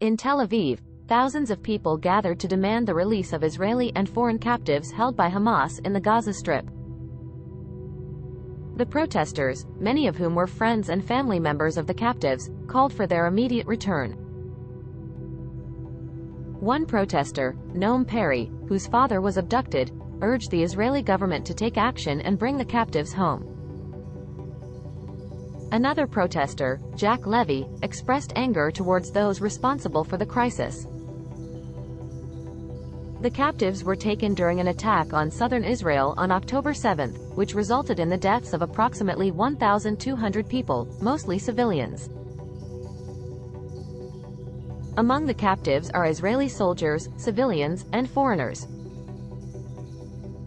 In Tel Aviv, thousands of people gathered to demand the release of Israeli and foreign captives held by Hamas in the Gaza Strip. The protesters, many of whom were friends and family members of the captives, called for their immediate return. One protester, Noam Perry, whose father was abducted, urged the Israeli government to take action and bring the captives home. Another protester, Jack Levy, expressed anger towards those responsible for the crisis. The captives were taken during an attack on southern Israel on October 7, which resulted in the deaths of approximately 1,200 people, mostly civilians. Among the captives are Israeli soldiers, civilians, and foreigners.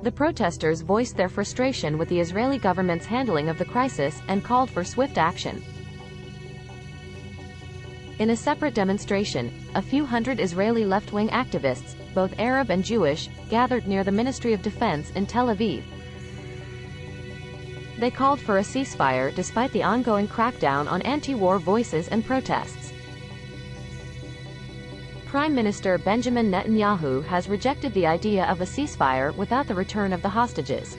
The protesters voiced their frustration with the Israeli government's handling of the crisis and called for swift action. In a separate demonstration, a few hundred Israeli left-wing activists, both Arab and Jewish, gathered near the Ministry of Defense in Tel Aviv. They called for a ceasefire despite the ongoing crackdown on anti-war voices and protests. Prime Minister Benjamin Netanyahu has rejected the idea of a ceasefire without the return of the hostages.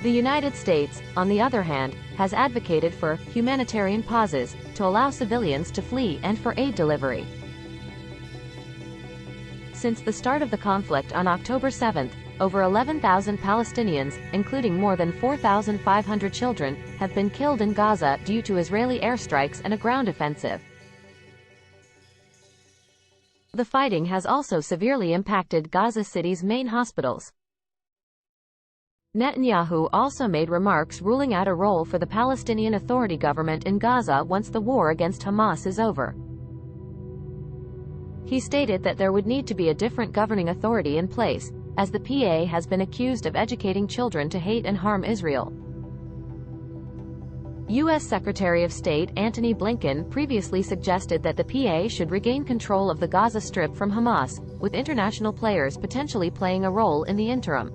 The United States, on the other hand, has advocated for humanitarian pauses to allow civilians to flee and for aid delivery. Since the start of the conflict on October 7, over 11,000 Palestinians, including more than 4,500 children, have been killed in Gaza due to Israeli airstrikes and a ground offensive. The fighting has also severely impacted Gaza City's main hospitals. Netanyahu also made remarks ruling out a role for the Palestinian Authority government in Gaza once the war against Hamas is over. He stated that there would need to be a different governing authority in place, as the PA has been accused of educating children to hate and harm Israel. U.S. Secretary of State Antony Blinken previously suggested that the PA should regain control of the Gaza Strip from Hamas, with international players potentially playing a role in the interim.